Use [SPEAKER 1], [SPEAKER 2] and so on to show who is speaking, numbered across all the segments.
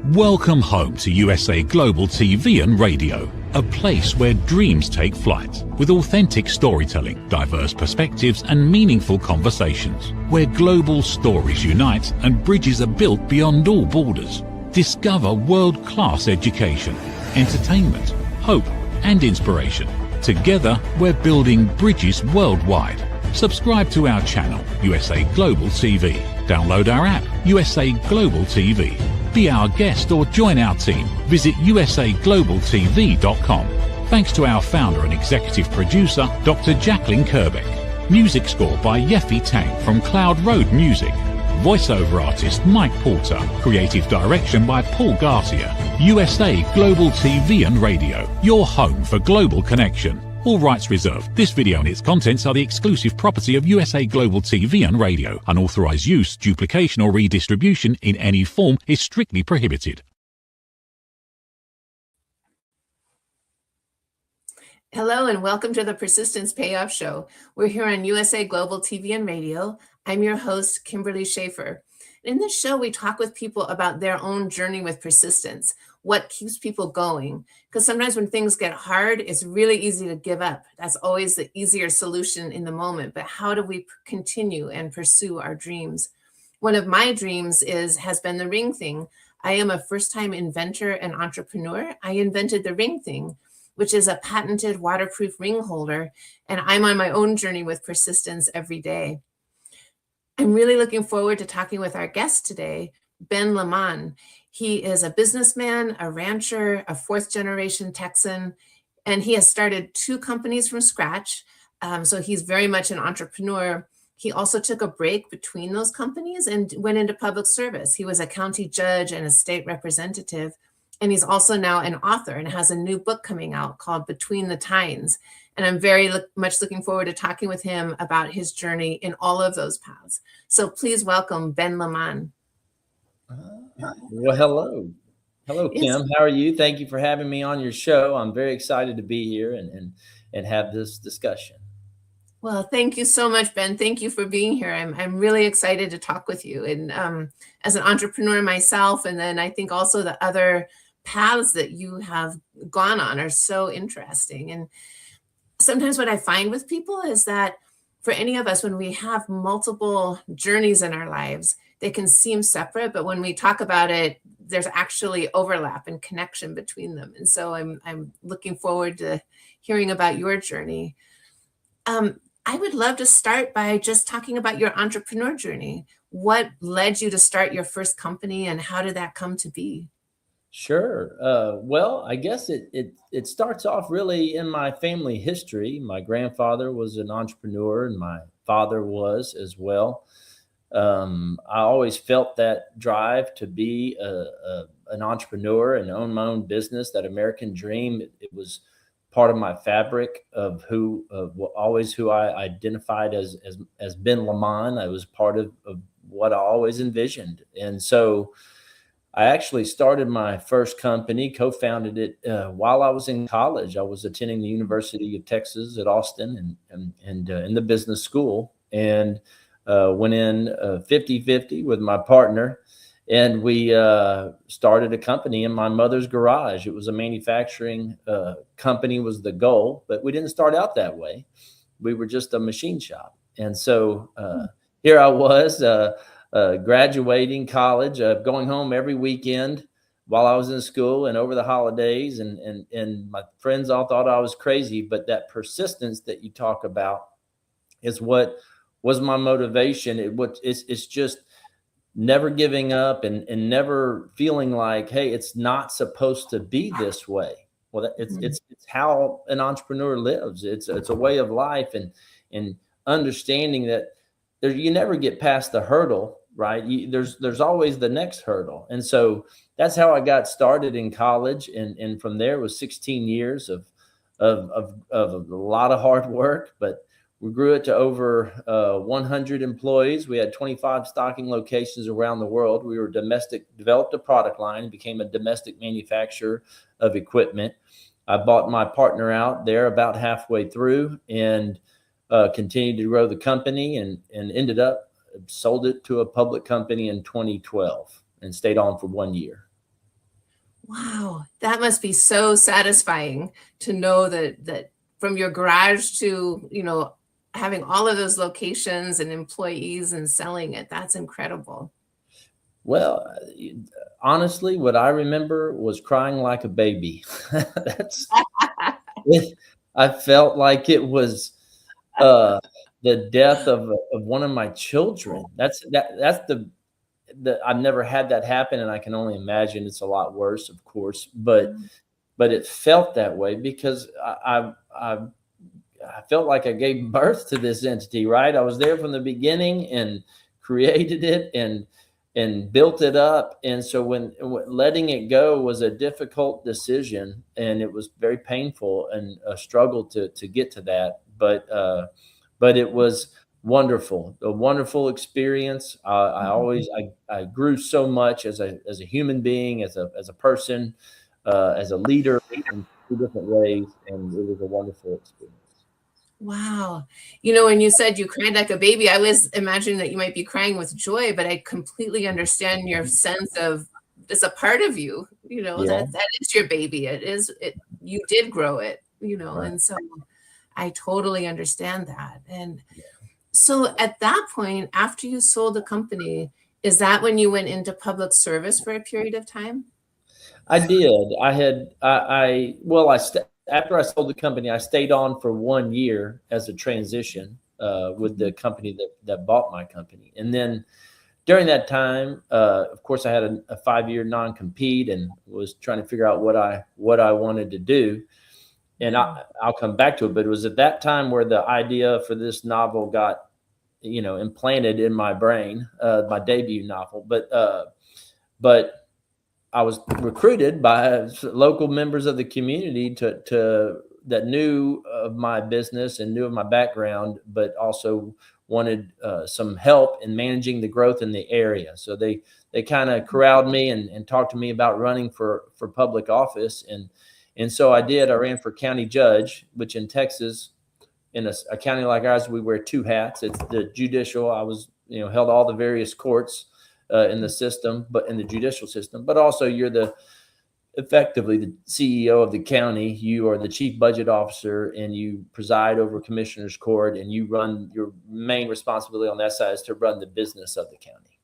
[SPEAKER 1] Welcome home to USA Global TV and Radio, a place where dreams take flight, with authentic storytelling, diverse perspectives and meaningful conversations, where global stories unite and bridges are built beyond all borders. Discover world-class education, entertainment, hope and inspiration. Together, we're building bridges worldwide. Subscribe to our channel, USA Global TV. Download our app, USA Global TV. Be our guest or join our team. Visit usaglobaltv.com. Thanks to our founder and executive producer, Dr. Jacqueline Kerbeck. Music score by Yeffy Tang from Cloud Road Music. Voiceover artist Mike Porter. Creative direction by Paul Garcia. USA Global TV and Radio. Your home for global connection. All rights reserved. This video and its contents are the exclusive property of USA Global TV and Radio. Unauthorized use, duplication or redistribution in any form is strictly prohibited.
[SPEAKER 2] Hello and welcome to the Persistence Payoff Show. We're here on USA Global TV and Radio. I'm your host, Kimberly Schafer. In this show, we talk with people about their own journey with persistence, what keeps people going. Because sometimes when things get hard, it's really easy to give up. That's always the easier solution in the moment. But how do we continue and pursue our dreams? One of my dreams has been the ring thing. I am a first-time inventor and entrepreneur. I invented the ring thing, which is a patented waterproof ring holder. And I'm on my own journey with persistence every day. I'm really looking forward to talking with our guest today, Ben Leman. He is a businessman, a rancher, a fourth-generation Texan, and he has started 2 companies from scratch. So he's very much an entrepreneur. He also took a break between those companies and went into public service. He was a county judge and a state representative, and he's also now an author and has a new book coming out called Between the Tines. And I'm very much looking forward to talking with him about his journey in all of those paths. So please welcome Ben Leman.
[SPEAKER 3] Well, hello. Hello, Kim. How are you? Thank you for having me on your show. I'm very excited to be here and have this discussion.
[SPEAKER 2] Well, thank you so much, Ben. Thank you for being here. I'm really excited to talk with you. And as an entrepreneur myself, and then I think also the other paths that you have gone on are so interesting. And sometimes what I find with people is that for any of us, when we have multiple journeys in our lives, they can seem separate, but when we talk about it, there's actually overlap and connection between them. And so I'm looking forward to hearing about your journey. I would love to start by just talking about your entrepreneur journey. What led you to start your first company and how did that come to be?
[SPEAKER 3] Sure. Well, I guess it starts off really in my family history. My grandfather was an entrepreneur and my father was as well. I always felt that drive to be an entrepreneur and own my own business, that American dream. It was part of my fabric of always who I identified as Ben Leman. I was part of what I always envisioned. And so I actually started my first company, co-founded it while I was in college. I was attending the University of Texas at Austin and in the business school, and went in 50-50 with my partner, and we started a company in my mother's garage. It was a manufacturing company was the goal, but we didn't start out that way. We were just a machine shop. And so here I was graduating college, going home every weekend while I was in school and over the holidays, and my friends all thought I was crazy, but that persistence that you talk about is what was my motivation. It's just never giving up and never feeling like, hey, it's not supposed to be this way. Well, it's how an entrepreneur lives. It's a way of life, and understanding that you never get past the hurdle, right? There's always the next hurdle. And so that's how I got started in college. And from there was 16 years of a lot of hard work, but we grew it to over 100 employees. We had 25 stocking locations around the world. We were developed a product line, and became a domestic manufacturer of equipment. I bought my partner out there about halfway through and continued to grow the company and ended up sold it to a public company in 2012 and stayed on for 1 year.
[SPEAKER 2] Wow, that must be so satisfying to know that from your garage to, having all of those locations and employees and selling it. That's incredible.
[SPEAKER 3] Well, honestly, what I remember was crying like a baby. That's it. I felt like it was uh, the death of one of my children. That's the I've never had that happen, and I can only imagine it's a lot worse, of course. But it felt that way because I felt like I gave birth to this entity, right? I was there from the beginning and created it and built it up. And so when letting it go was a difficult decision, and it was very painful and a struggle to get to that. But it was wonderful, a wonderful experience. I grew so much as a human being, as a person, as a leader in two different ways, and it was a wonderful experience.
[SPEAKER 2] Wow. When you said you cried like a baby, I was imagining that you might be crying with joy, but I completely understand your sense of it's a part of you,
[SPEAKER 3] Yeah,
[SPEAKER 2] that is your baby. You did grow it,
[SPEAKER 3] right.
[SPEAKER 2] and so I totally understand that. And
[SPEAKER 3] Yeah.
[SPEAKER 2] so at that point, after you sold the company, is that when you went into public service for a period of time?
[SPEAKER 3] I did. I had I well I st- After I sold the company, I stayed on for 1 year as a transition with the company that bought my company, and then during that time, of course, I had a 5-year non-compete and was trying to figure out what I wanted to do. And I'll come back to it, but it was at that time where the idea for this novel got implanted in my brain, my debut novel. But I was recruited by local members of the community to that knew of my business and knew of my background, but also wanted some help in managing the growth in the area. So they kind of corralled me and talked to me about running for public office, and so I did. I ran for county judge, which in Texas, in a county like ours, we wear two hats. It's the judicial. I was held all the various courts in the system, but in the judicial system, but also you're effectively the CEO of the county. You are the chief budget officer, and you preside over commissioner's court, and you run your main responsibility on that side is to run the business of the county.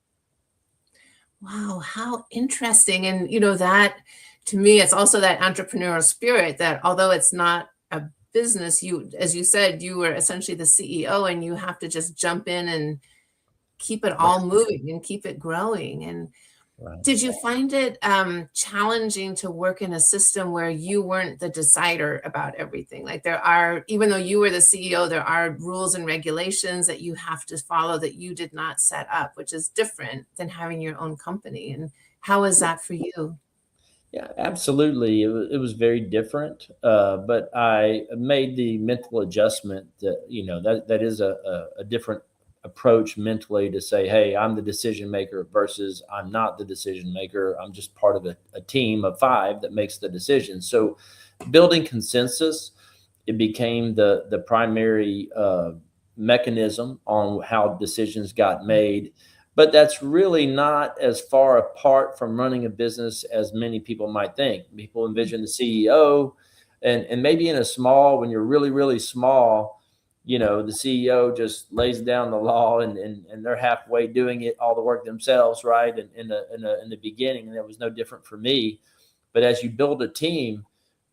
[SPEAKER 2] Wow, how interesting. And that to me, it's also that entrepreneurial spirit that although it's not a business, as you said, you were essentially the CEO and you have to just jump in and keep it all moving and keep it growing. And
[SPEAKER 3] Right.
[SPEAKER 2] did you find it challenging to work in a system where you weren't the decider about everything? Like even though you were the CEO, there are rules and regulations that you have to follow that you did not set up, which is different than having your own company. And how is that for you?
[SPEAKER 3] Yeah, absolutely. It was very different, but I made the mental adjustment that that is a different approach mentally to say, hey, I'm the decision maker versus I'm not the decision maker. I'm just part of a team of 5 that makes the decision. So building consensus, it became the primary mechanism on how decisions got made. But that's really not as far apart from running a business as many people might think. People envision the CEO, and maybe when you're really, really small, the CEO just lays down the law and they're halfway doing it, all the work themselves, right? And in the beginning, and that was no different for me. But as you build a team,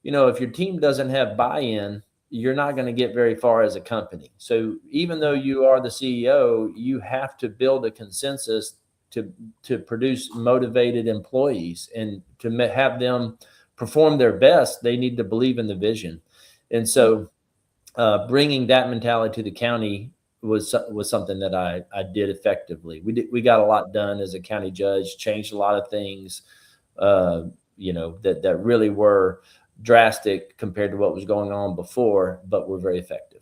[SPEAKER 3] if your team doesn't have buy-in, you're not going to get very far as a company. So even though you are the CEO, you have to build a consensus to produce motivated employees, and to have them perform their best. They need to believe in the vision. And so bringing that mentality to the county was something that I did effectively. We got a lot done as a county judge, changed a lot of things, that really were drastic compared to what was going on before, but were very effective.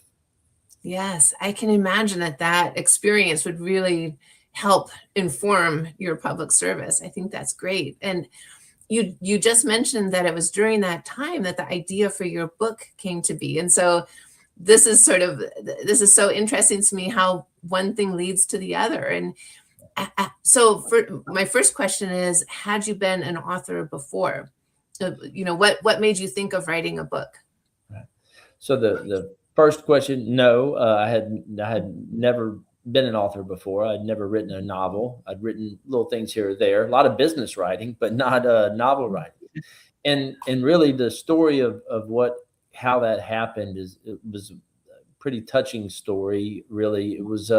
[SPEAKER 2] Yes, I can imagine that experience would really help inform your public service. I think that's great. And you just mentioned that it was during that time that the idea for your book came to be. And so this is so interesting to me how one thing leads to the other. And so for my first question is, had you been an author before? what made you think of writing a book?
[SPEAKER 3] Right. So the first question, no, I had never been an author before. I'd never written a novel. I'd written little things here or there, a lot of business writing, but not novel writing. And really the story of how that happened it was a pretty touching story. Really, it was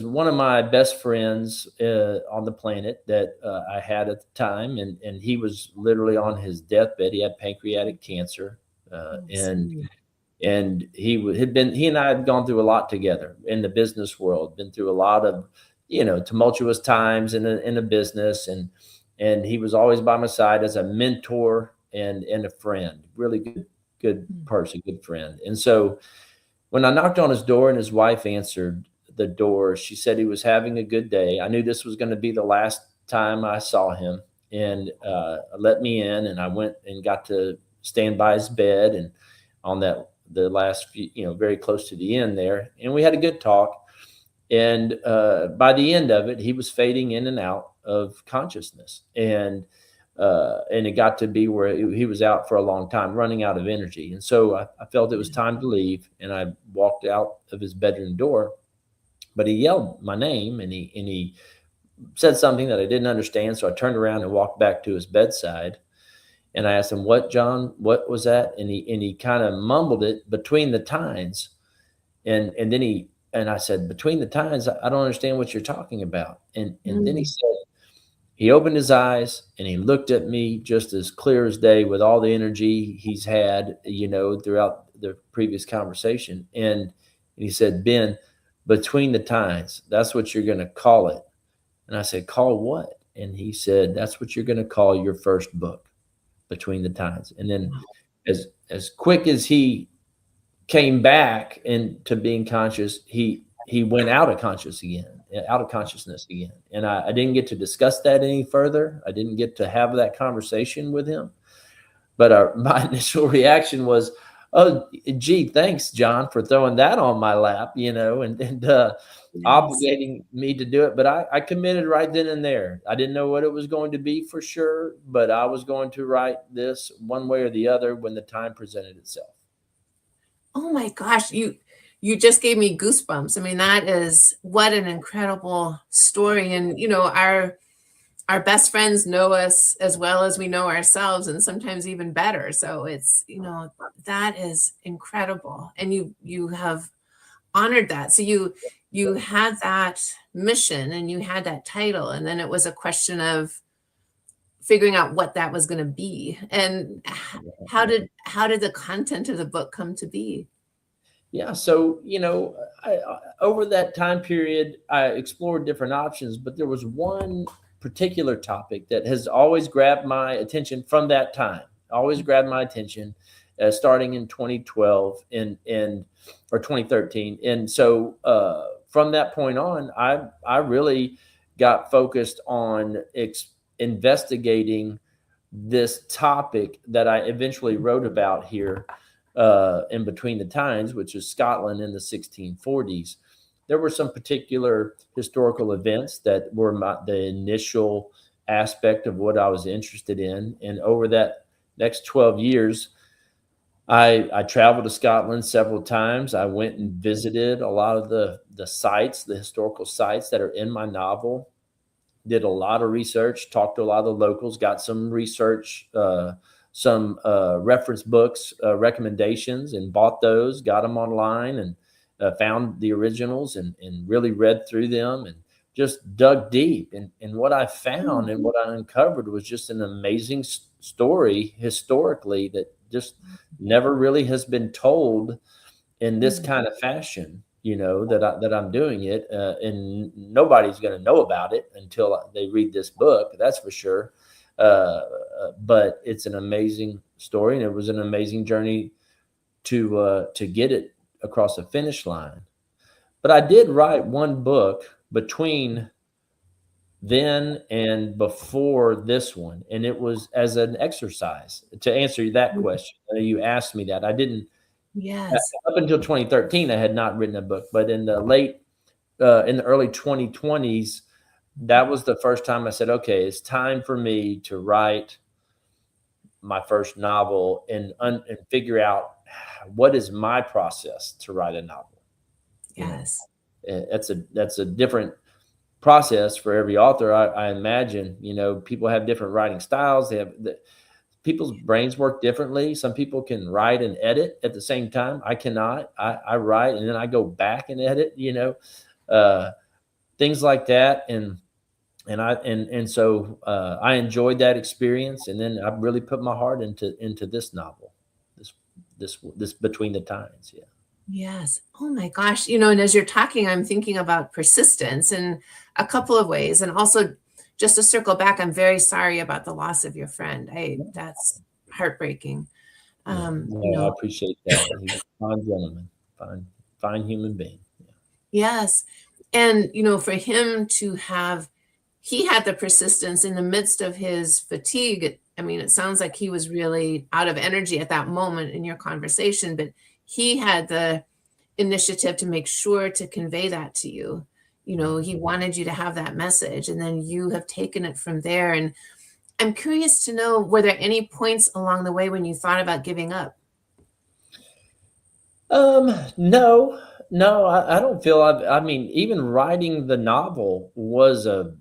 [SPEAKER 3] one of my best friends on the planet that I had at the time, and he was literally on his deathbed. He had pancreatic cancer, and he and I had gone through a lot together in the business world. Been through a lot of tumultuous times in a business, and he was always by my side as a mentor and a friend. Really good person, good friend. And so when I knocked on his door and his wife answered the door, she said he was having a good day. I knew this was going to be the last time I saw him, and let me in, and I went and got to stand by his bed and on the last few, very close to the end there, and we had a good talk. And by the end of it, he was fading in and out of consciousness, and it got to be where he was out for a long time, running out of energy. And so I felt it was time to leave, and I walked out of his bedroom door. But he yelled my name, and he said something that I didn't understand. So I turned around and walked back to his bedside, and I asked him, "What, John? What was that?" And he kind of mumbled it, "Between the tines." And then I said, "Between the tines? I don't understand what you're talking about." And then he said, he opened his eyes and he looked at me just as clear as day with all the energy he's had, throughout the previous conversation. And he said, "Ben, between the tines, that's what you're going to call it." And I said, "Call what?" And he said, "That's what you're going to call your first book, Between the Tines." And then as quick as he came back into being conscious, he went out of consciousness again. And I didn't get to discuss that any further. I didn't get to have that conversation with him. But my initial reaction was, "Oh, gee, thanks, John, for throwing that on my lap, and obligating me to do it." But I committed right then and there. I didn't know what it was going to be for sure, but I was going to write this one way or the other when the time presented itself.
[SPEAKER 2] Oh my gosh, you just gave me goosebumps. I mean, that is what an incredible story. And our best friends know us as well as we know ourselves, and sometimes even better. So it's, that is incredible. And you have honored that. So you had that mission and you had that title, and then it was a question of figuring out what that was going to be. And how did the content of the book come to be?
[SPEAKER 3] Yeah. So, over that time period, I explored different options, but there was one particular topic that has always grabbed my attention from that time, starting in 2012 or 2013. And so from that point on, I really got focused on investigating this topic that I eventually wrote about here in Between the Tines, which is Scotland in the 1640s. There were some particular historical events that were the initial aspect of what I was interested in. And over that next 12 years, I traveled to Scotland several times. I went and visited a lot of the sites, the historical sites that are in my novel. Did a lot of research, talked to a lot of the locals, got some research, some reference books, recommendations, and bought those, got them online, and found the originals and really read through them and just dug deep. And what I found and what I uncovered was just an amazing story historically that just never really has been told in this kind of fashion, that I'm doing it. And nobody's going to know about it until they read this book. That's for sure. But it's an amazing story, and it was an amazing journey to get it across the finish line. But I did write one book between then and before this one, and it was as an exercise to answer that question. You asked me that. I didn't.
[SPEAKER 2] Yes.
[SPEAKER 3] Up until 2013, I had not written a book, but in the early 2020s, that was the first time I said, okay, it's time for me to write my first novel and figure out what is my process to write a novel.
[SPEAKER 2] Yes.
[SPEAKER 3] That's a different process for every author. I imagine, people have different writing styles. People's brains work differently. Some people can write and edit at the same time. I cannot. I write and then I go back and edit, things like that. So I enjoyed that experience. And then I really put my heart into this novel, this Between the Times. Yeah.
[SPEAKER 2] Yes. Oh my gosh. And as you're talking, I'm thinking about persistence in a couple of ways. And also, just to circle back, I'm very sorry about the loss of your friend. That's heartbreaking.
[SPEAKER 3] I appreciate that. He's a fine gentleman, fine human being. Yeah.
[SPEAKER 2] Yes. And, for him to he had the persistence in the midst of his fatigue. I mean, it sounds like he was really out of energy at that moment in your conversation, but he had the initiative to make sure to convey that to you. He wanted you to have that message, and then you have taken it from there. And I'm curious to know, were there any points along the way when you thought about giving up?
[SPEAKER 3] No, I don't feel, I mean, even writing the novel was a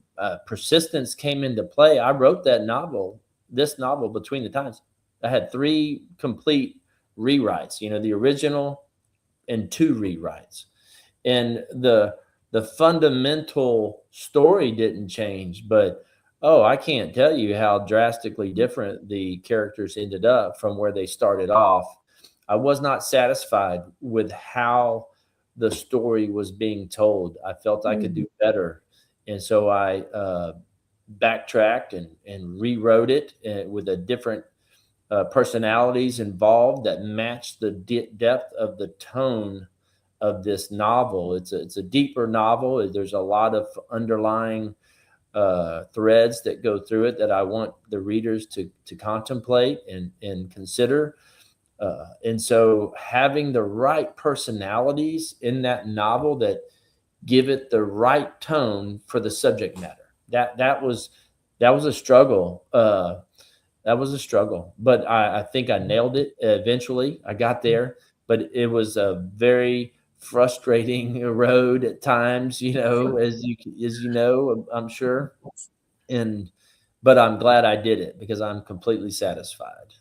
[SPEAKER 3] persistence came into play. I wrote this novel Between the Times. I had 3 complete rewrites, the original and 2 rewrites. And the fundamental story didn't change, but I can't tell you how drastically different the characters ended up from where they started off. I was not satisfied with how the story was being told. I felt I could do better. And so I backtracked and rewrote it with a different personalities involved that matched the depth of the tone of this novel. It's a deeper novel. There's a lot of underlying threads that go through it that I want the readers to contemplate and consider. And so having the right personalities in that novel that give it the right tone for the subject matter, that was a struggle. That was a struggle, but I think I nailed it. Eventually I got there, but it was a very frustrating road at times, as you know, I'm sure. But I'm glad I did it because I'm completely satisfied.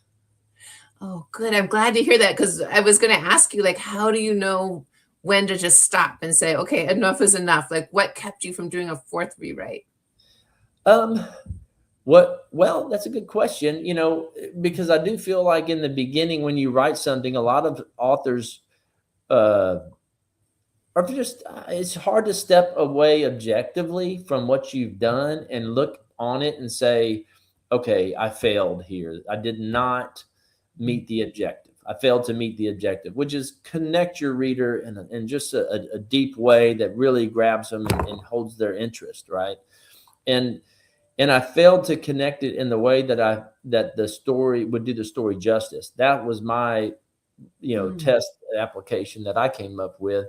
[SPEAKER 2] Oh, good. I'm glad to hear that, because I was going to ask you, how do you know when to just stop and say, okay, enough is enough? What kept you from doing a 4th rewrite?
[SPEAKER 3] Well, that's a good question, because I do feel like in the beginning, when you write something, a lot of authors it's hard to step away objectively from what you've done and look on it and say, okay, I failed here. I did not meet the objective. I failed to meet the objective, which is connect your reader in just a deep way that really grabs them and holds their interest, right? And I failed to connect it in the way that the story would do the story justice. That was my, test application that I came up with.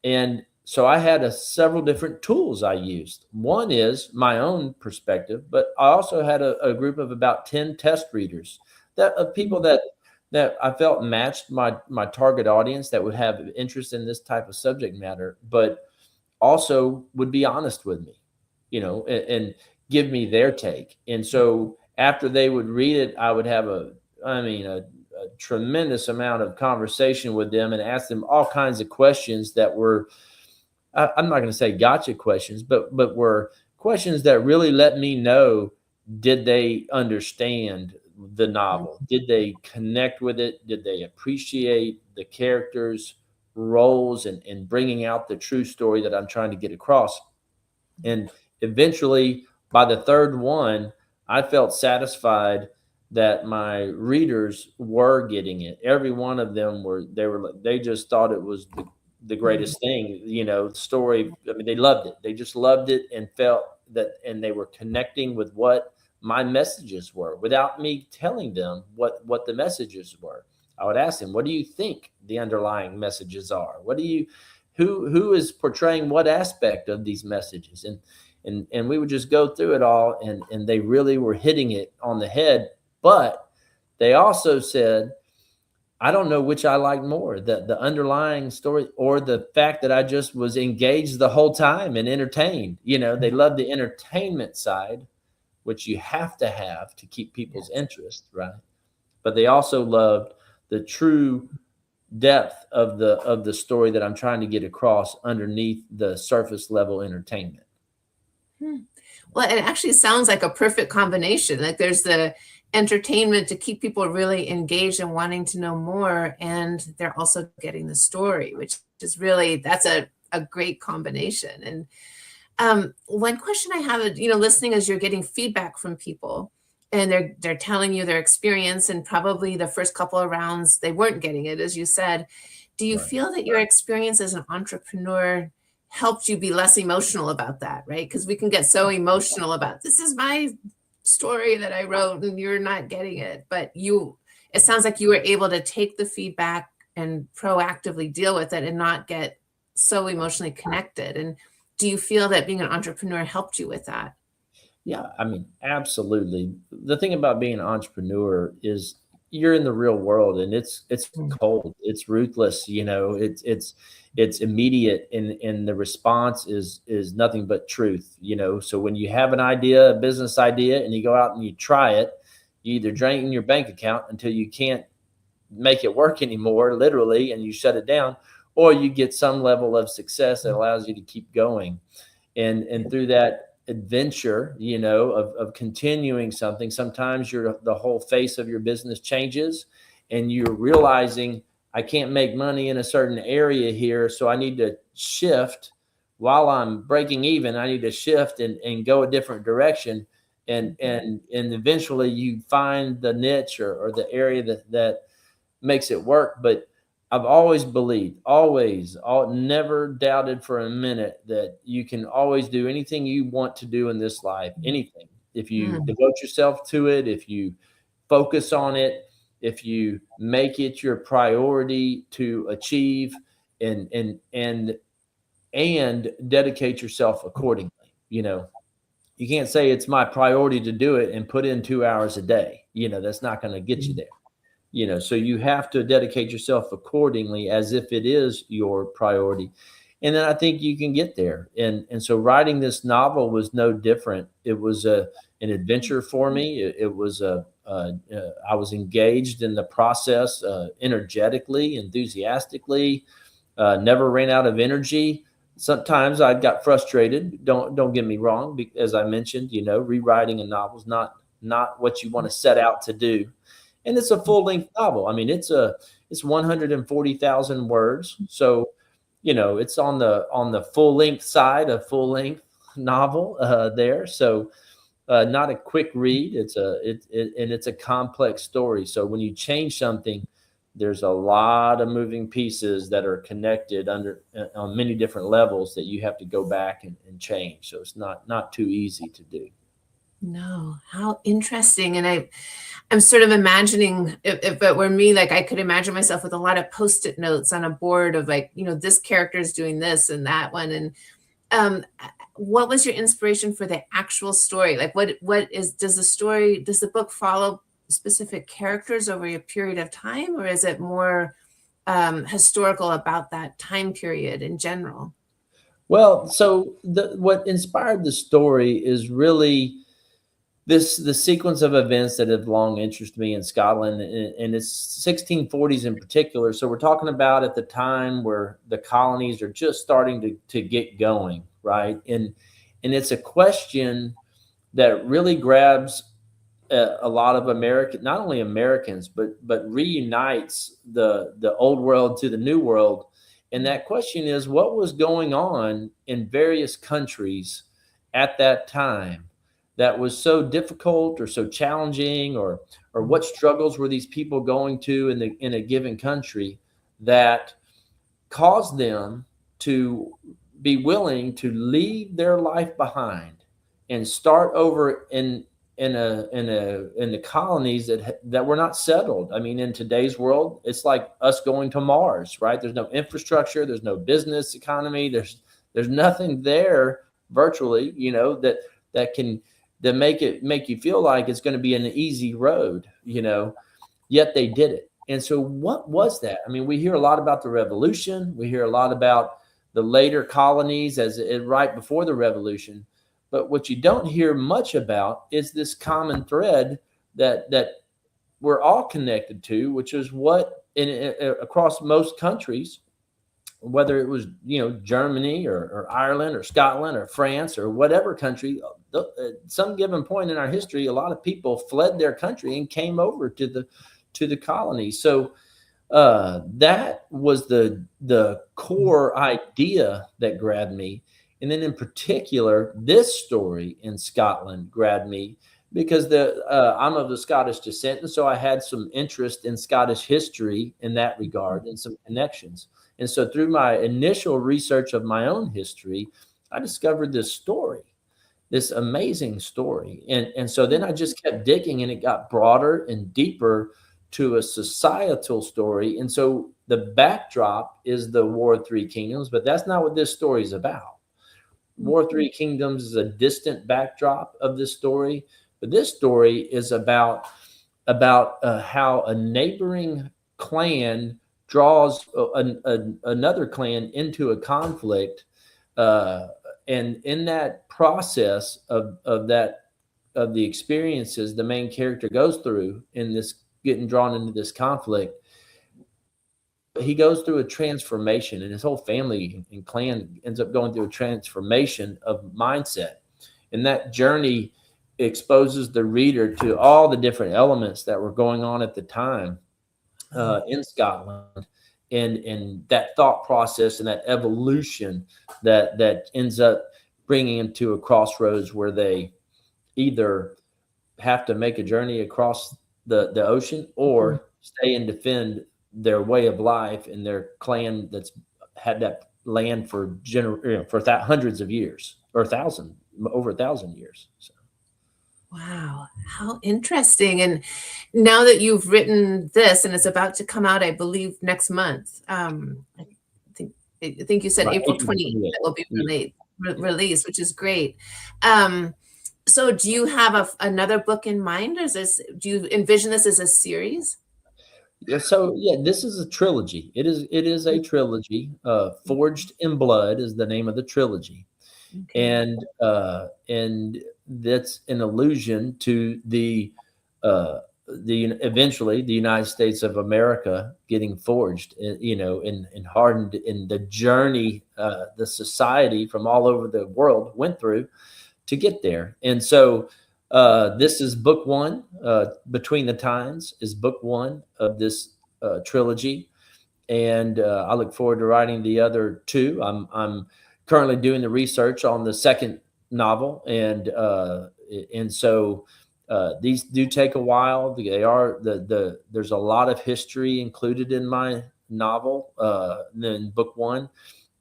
[SPEAKER 3] And so I had several different tools I used. One is my own perspective, but I also had a group of about 10 test readers of people that I felt matched my target audience, that would have interest in this type of subject matter, but also would be honest with me, and give me their take. And so after they would read it, I would have a tremendous amount of conversation with them and ask them all kinds of questions that were, I'm not going to say gotcha questions, but were questions that really let me know, did they understand the novel? Did they connect with it? Did they appreciate the characters' roles and bringing out the true story that I'm trying to get across? And eventually, by the 3rd one, I felt satisfied that my readers were getting it. Every one of them they just thought it was the greatest thing, the story. I mean, they loved it. They just loved it and felt that, and they were connecting with what my messages were without me telling them what the messages were. I would ask them, what do you think the underlying messages are? Who is portraying what aspect of these messages? And we would just go through it all, and they really were hitting it on the head. But they also said, I don't know which I like more, the underlying story or the fact that I just was engaged the whole time and entertained. They love the entertainment side, which you have to keep people's interest, right? But they also loved the true depth of the story that I'm trying to get across underneath the surface level entertainment.
[SPEAKER 2] Well, it actually sounds like a perfect combination. Like there's the entertainment to keep people really engaged and wanting to know more, and they're also getting the story, which is really, that's a great combination. And one question I have, listening as you're getting feedback from people, and they're telling you their experience, and probably the first couple of rounds they weren't getting it, as you said. Do you feel that your experience as an entrepreneur helped you be less emotional about that, right? Because we can get so emotional about, this is my story that I wrote and you're not getting it. But it sounds like you were able to take the feedback and proactively deal with it and not get so emotionally connected. And do you feel that being an entrepreneur helped you with that?
[SPEAKER 3] Yeah, I mean, absolutely. The thing about being an entrepreneur is you're in the real world, and it's cold, it's ruthless, it's immediate, and the response is nothing but truth. So when you have an idea, a business idea, and you go out and you try it, you either drain your bank account until you can't make it work anymore, literally, and you shut it down, or you get some level of success that allows you to keep going. And through that adventure, of continuing something, sometimes the whole face of your business changes, and you're realizing, I can't make money in a certain area here, so I need to shift. While I'm breaking even, I need to shift and go a different direction, and eventually you find the niche or the area that makes it work. But I've always believed, never doubted for a minute that you can always do anything you want to do in this life, anything. If you devote yourself to it, if you focus on it, if you make it your priority to achieve, and dedicate yourself accordingly. You can't say it's my priority to do it and put in 2 hours a day. That's not going to get you there. So you have to dedicate yourself accordingly, as if it is your priority. And then I think you can get there. And so writing this novel was no different. It was an adventure for me. It was I was engaged in the process, energetically, enthusiastically, never ran out of energy. Sometimes I got frustrated. Don't get me wrong. As I mentioned, rewriting a novel is not what you want to set out to do. And it's a full-length novel. I mean, it's 140,000 words. So, it's on the full-length side, a full-length novel there. So, not a quick read. It's a complex story. So when you change something, there's a lot of moving pieces that are connected on many different levels that you have to go back and change. So it's not too easy to do.
[SPEAKER 2] No, how interesting. And I'm sort of imagining, if it were me, like I could imagine myself with a lot of Post-it notes on a board of like, this character is doing this and that one. And what was your inspiration for the actual story? Like does the book follow specific characters over a period of time, or is it more historical about that time period in general?
[SPEAKER 3] Well, so what inspired the story is really the sequence of events that have long interested me in Scotland, and it's 1640s in particular. So we're talking about at the time where the colonies are just starting to get going, right? And it's a question that really grabs a lot of not only Americans, but reunites the old world to the new world. And that question is, what was going on in various countries at that time that was so difficult or so challenging, or what struggles were these people going to in a given country that caused them to be willing to leave their life behind and start over in the colonies that were not settled. I mean, in today's world, it's like us going to Mars, right? There's no infrastructure, there's no business economy, there's nothing there virtually, that make you feel like it's going to be an easy road, yet they did it. And so what was that? I mean, we hear a lot about the revolution. We hear a lot about the later colonies as it right before the revolution. But what you don't hear much about is this common thread that we're all connected to, which is what across most countries, whether it was, Germany or Ireland or Scotland or France or whatever country, at some given point in our history, a lot of people fled their country and came over to the colonies. So that was the core idea that grabbed me. And then in particular, this story in Scotland grabbed me because I'm of the Scottish descent. And so I had some interest in Scottish history in that regard and some connections. And so through my initial research of my own history, I discovered this story, this amazing story. And so then I just kept digging, and it got broader and deeper to a societal story. And so the backdrop is the War of Three Kingdoms, but that's not what this story is about. War of Three Kingdoms is a distant backdrop of this story, but this story is about how a neighboring clan draws another clan into a conflict, and in that process of the experiences the main character goes through in this getting drawn into this conflict, he goes through a transformation, and his whole family and clan ends up going through a transformation of mindset. And that journey exposes the reader to all the different elements that were going on at the time in Scotland, and that thought process and that evolution that ends up bringing them to a crossroads where they either have to make a journey across the ocean or stay and defend their way of life in their clan that's had that land for hundreds of years, or over 1,000 years. So.
[SPEAKER 2] Wow, how interesting. And now that you've written this, and it's about to come out, I believe, next month, I think you said right. April 28th it will be released, which is great. So do you have another book in mind, or do you envision this as a series?
[SPEAKER 3] So this is a trilogy. It is a trilogy. Forged in Blood is the name of the trilogy. Okay. And that's an allusion to the eventually the United States of America getting forged, and hardened in the journey the society from all over the world went through to get there. And so this is book one. Between the Times is book one of this trilogy, and I look forward to writing the other two. I'm currently doing the research on the second novel, and so these do take a while. They are there's a lot of history included in my novel, in book one,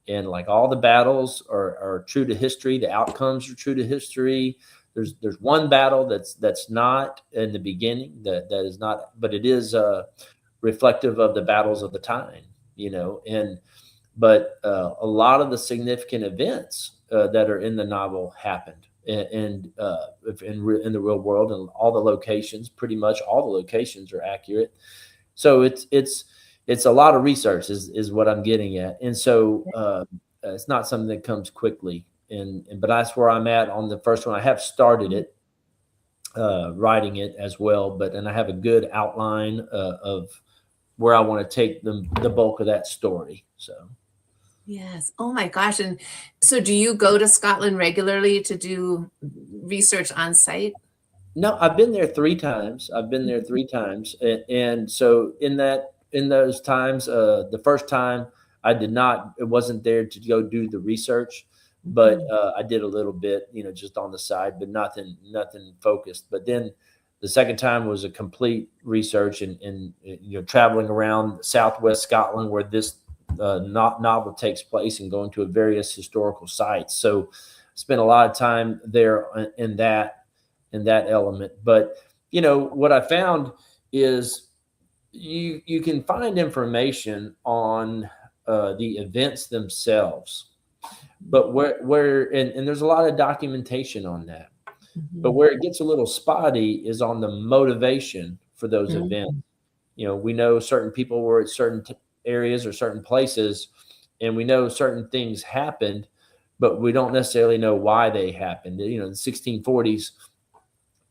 [SPEAKER 3] and like all the battles are true to history. The outcomes are true to history. There's one battle that's not in the beginning, that is not, but it is reflective of the battles of the time, but a lot of the significant events that are in the novel happened in the real world, and all the locations, pretty much all the locations are accurate. So it's a lot of research is what I'm getting at. And so it's not something that comes quickly. But that's where I'm at on the first one. I have started it, writing it as well, and I have a good outline of where I want to take the bulk of that story. So.
[SPEAKER 2] Yes. Oh my gosh. And so do you go to Scotland regularly to do research on site?
[SPEAKER 3] No, I've been there 3 times. And so in those times, the first time it wasn't there to go do the research, but I did a little bit, just on the side, but nothing focused. But then the second time was a complete research and traveling around Southwest Scotland where this novel takes place, and going to various historical sites. So spent a lot of time there in that element. But what I found is you can find information on the events themselves, but and there's a lot of documentation on that. Mm-hmm. But where it gets a little spotty is on the motivation for those events. We know certain people were at certain areas or certain places, and we know certain things happened, but we don't necessarily know why they happened. In the 1640s,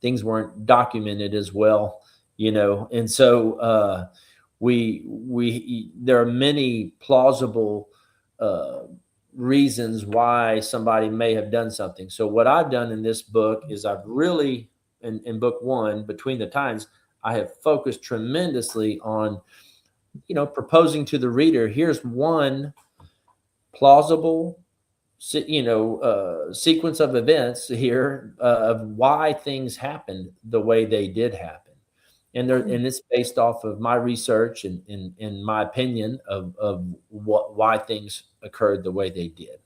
[SPEAKER 3] things weren't documented as well, and so there are many plausible reasons why somebody may have done something. So what I've done in this book is I've really, in book one, Between the Times, I have focused tremendously on, proposing to the reader, here's one plausible, sequence of events here of why things happened the way they did happen. And it's based off of my research and in my opinion of why things occurred the way they did.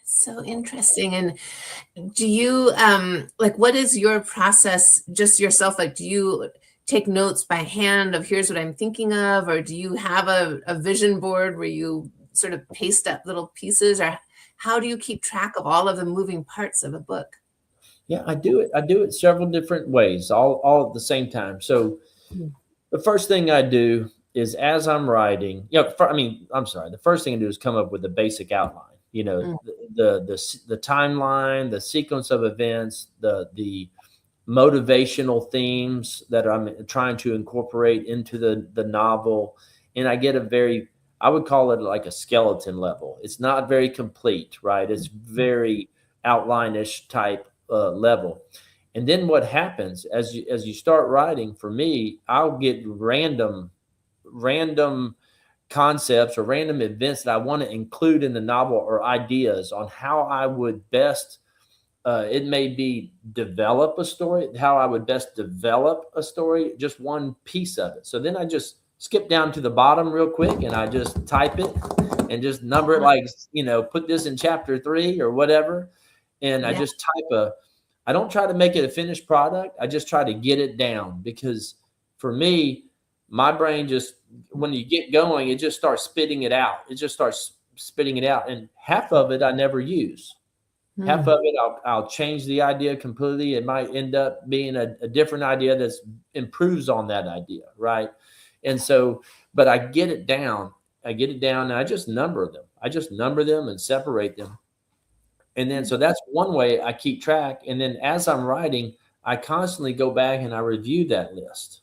[SPEAKER 2] So interesting. And do you what is your process just yourself? Like, do you take notes by hand of here's what I'm thinking of, or do you have a vision board where you sort of paste up little pieces, or how do you keep track of all of the moving parts of a book?
[SPEAKER 3] Yeah, I do it several different ways, all at the same time. So the first thing I do is, as I'm writing, the first thing I do is come up with a basic outline. The timeline, the sequence of events, the motivational themes that I'm trying to incorporate into the novel. And I get I would call it like a skeleton level. It's not very complete, right? It's very outline-ish type level. And then what happens as you start writing, for me, I'll get random concepts or random events that I want to include in the novel, or ideas on how I would best, it may be develop a story, how I would best develop a story, just one piece of it. So then I just skip down to the bottom real quick and I just type it and just number it, like, put this in chapter 3 or whatever. And I just I don't try to make it a finished product. I just try to get it down, because for me, my brain just, when you get going, it just starts spitting it out. And half of it I never use. Half of it I'll change the idea completely. It might end up being a different idea that improves on that idea, right? And so, but I get it down. And I just number them. And separate them. And then, so that's one way I keep track. And then as I'm writing, I constantly go back and I review that list.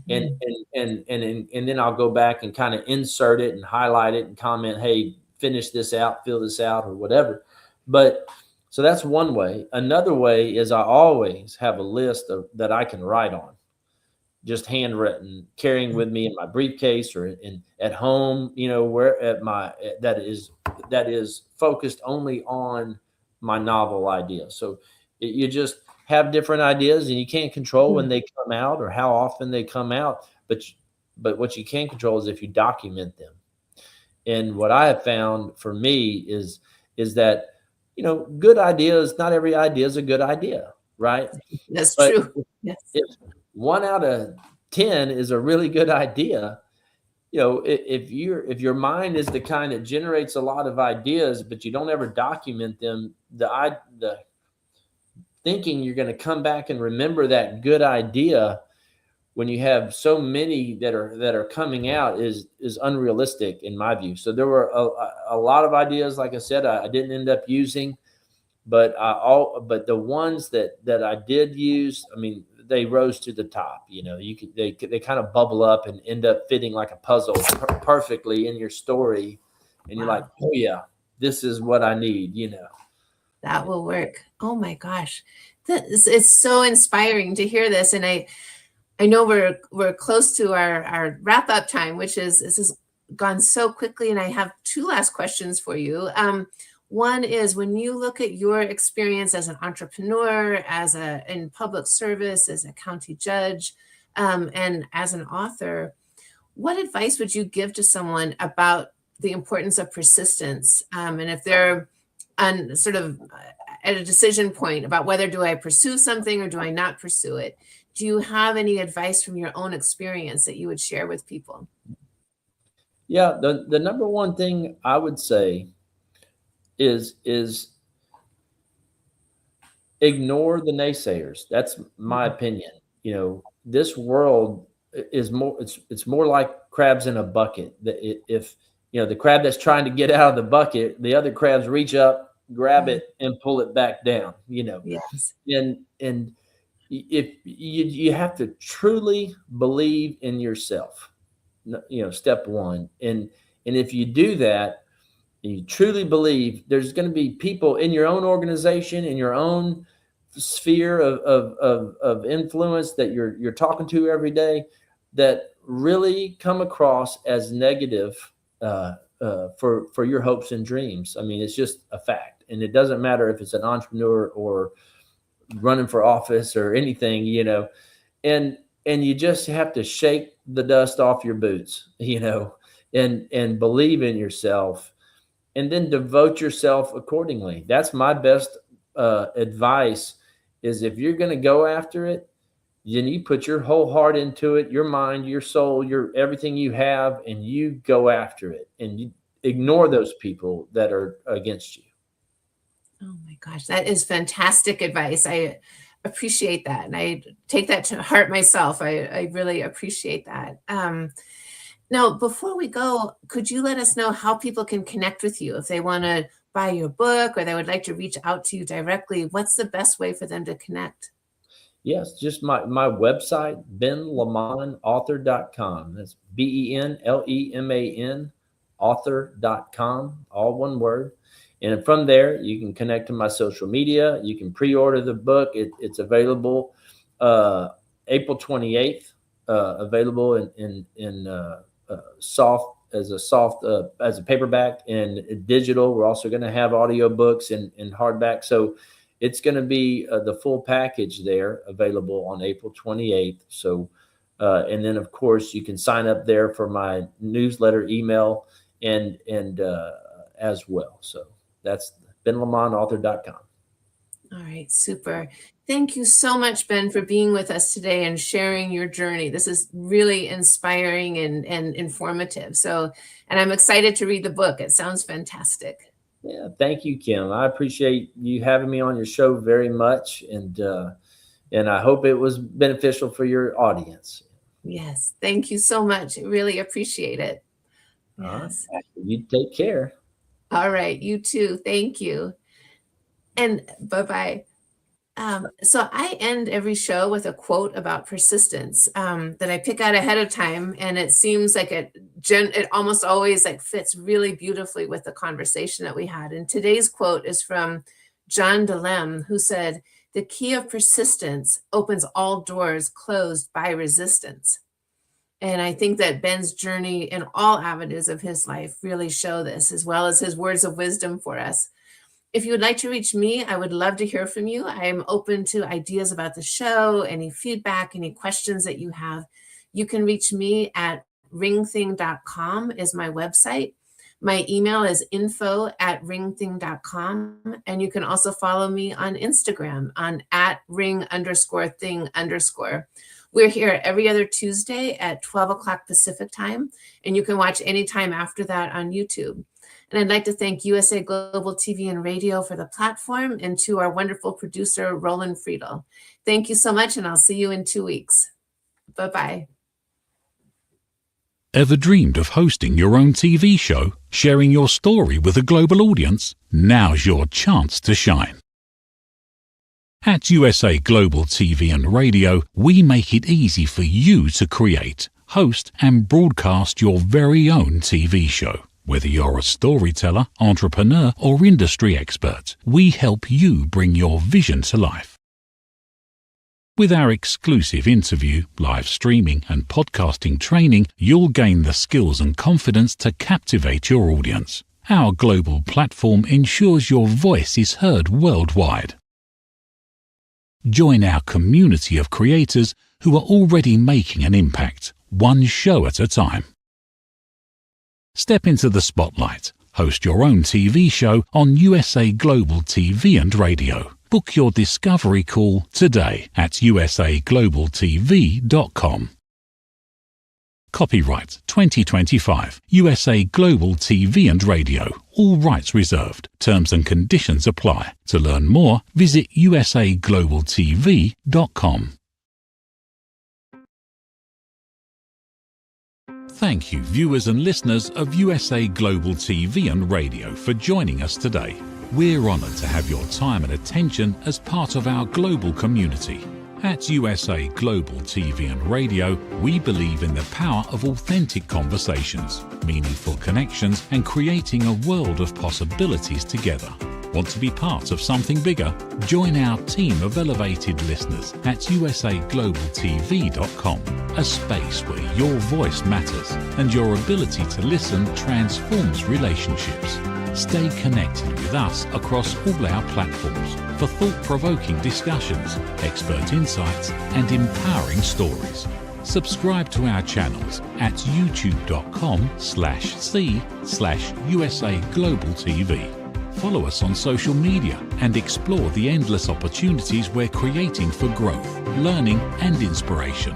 [SPEAKER 3] And then I'll go back and kind of insert it and highlight it and comment, hey, finish this out, fill this out, or whatever. But so that's one way. Another way is I always have a list that I can write on, just handwritten, carrying with me in my briefcase or at home, where that is focused only on my novel idea. So you just have different ideas, and you can't control when they come out or how often they come out, but what you can control is if you document them. And what I have found for me is that, good ideas, not every idea is a good idea, right?
[SPEAKER 2] That's true.
[SPEAKER 3] Yes. If 1 out of 10 is a really good idea, if your mind is the kind that generates a lot of ideas, but you don't ever document them, the thinking you're going to come back and remember that good idea when you have so many that are coming out is unrealistic in my view. So there were a lot of ideas, like I said, I didn't end up using, but the ones that I did use, they rose to the top. They kind of bubble up and end up fitting like a puzzle perfectly in your story, and you're like, oh yeah, this is what I need.
[SPEAKER 2] That will work. Oh my gosh, it's so inspiring to hear this, and I know we're close to our wrap up time, which is, this has gone so quickly, and I have 2 last questions for you. One is, when you look at your experience as an entrepreneur, in public service, as a county judge, and as an author, what advice would you give to someone about the importance of persistence? And if they're on sort of at a decision point about whether do I pursue something or do I not pursue it, do you have any advice from your own experience that you would share with people?
[SPEAKER 3] Yeah, the number one thing I would say is ignore the naysayers. That's my opinion. This world is more, it's more like crabs in a bucket. If the crab that's trying to get out of the bucket, the other crabs reach up, grab it, and pull it back down.
[SPEAKER 2] Yes.
[SPEAKER 3] And if you have to truly believe in yourself, step one. And if you do that, you truly believe, there's going to be people in your own organization, in your own sphere of influence that you're talking to every day, that really come across as negative for your hopes and dreams. I mean, it's just a fact. And it doesn't matter if it's an entrepreneur or running for office or anything, and you just have to shake the dust off your boots, and believe in yourself, and then devote yourself accordingly. That's my best advice, is if you're going to go after it, then you put your whole heart into it, your mind, your soul, your everything you have, and you go after it, and you ignore those people that are against you.
[SPEAKER 2] Oh my gosh, that is fantastic advice. I appreciate that. And I take that to heart myself. I really appreciate that. Now, before we go, could you let us know how people can connect with you if they want to buy your book or they would like to reach out to you directly? What's the best way for them to connect?
[SPEAKER 3] Yes, just my website, benlemanauthor.com. That's BenLeman author.com, all one word. And from there, you can connect to my social media. You can pre-order the book. It's available April 28th, available in soft as a paperback and digital. We're also going to have audiobooks and hardback. So it's going to be the full package there, available on April 28th. So, and then of course you can sign up there for my newsletter, email, and as well. So that's benlemanauthor.com.
[SPEAKER 2] All right, super. Thank you so much, Ben, for being with us today and sharing your journey. This is really inspiring and informative. So, and I'm excited to read the book. It sounds fantastic.
[SPEAKER 3] Yeah, thank you, Kim. I appreciate you having me on your show very much, and I hope it was beneficial for your audience.
[SPEAKER 2] Yes, thank you so much. I really appreciate it.
[SPEAKER 3] Yes. You take care.
[SPEAKER 2] All right, you too. Thank you. And bye-bye. So I end every show with a quote about persistence that I pick out ahead of time, and it seems like it almost always like fits really beautifully with the conversation that we had. And today's quote is from John DeLem, who said, "The key of persistence opens all doors closed by resistance." And I think that Ben's journey in all avenues of his life really show this, as well as his words of wisdom for us. If you would like to reach me, I would love to hear from you. I'm open to ideas about the show, any feedback, any questions that you have. You can reach me at ringthing.com is my website. My email is info@ringthing.com. And you can also follow me on Instagram on @ring_thing_. We're here every other Tuesday at 12 o'clock Pacific time, and you can watch anytime after that on YouTube. And I'd like to thank USA Global TV and Radio for the platform, and to our wonderful producer, Roland Friedel. Thank you so much, and I'll see you in 2 weeks. Bye-bye.
[SPEAKER 1] Ever dreamed of hosting your own TV show, sharing your story with a global audience? Now's your chance to shine. At USA Global TV and Radio, we make it easy for you to create, host, and broadcast your very own TV show. Whether you're a storyteller, entrepreneur, or industry expert, we help you bring your vision to life. With our exclusive interview, live streaming, and podcasting training, you'll gain the skills and confidence to captivate your audience. Our global platform ensures your voice is heard worldwide. Join our community of creators who are already making an impact, one show at a time. Step into the spotlight. Host your own TV show on USA Global TV and Radio. Book your discovery call today at usaglobaltv.com. Copyright 2025 USA Global TV and Radio. All rights reserved. Terms and conditions apply. To learn more, visit usaglobaltv.com. Thank you, viewers and listeners of USA Global TV and Radio, for joining us today. We're honored to have your time and attention as part of our global community. At USA Global TV and Radio, we believe in the power of authentic conversations, meaningful connections, and creating a world of possibilities together. Want to be part of something bigger? Join our team of elevated listeners at usaglobaltv.com, a space where your voice matters and your ability to listen transforms relationships. Stay connected with us across all our platforms for thought-provoking discussions, expert insights, and empowering stories. Subscribe to our channels at youtube.com/c/USA-Global-TV. Follow us on social media and explore the endless opportunities we're creating for growth, learning, and inspiration.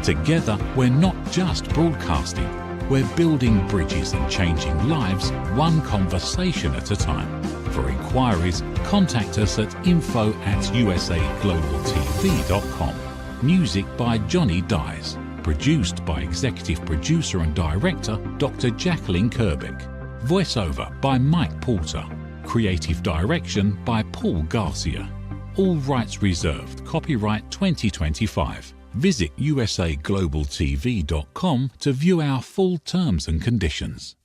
[SPEAKER 1] Together, we're not just broadcasting, we're building bridges and changing lives one conversation at a time. For inquiries, contact us at info@usaglobaltv.com. Music by Johnny Dyes. Produced by Executive Producer and Director Dr. Jacqueline Kerbeck. Voiceover by Mike Porter. Creative Direction by Paul Garcia. All rights reserved. Copyright 2025. Visit usaglobaltv.com to view our full terms and conditions.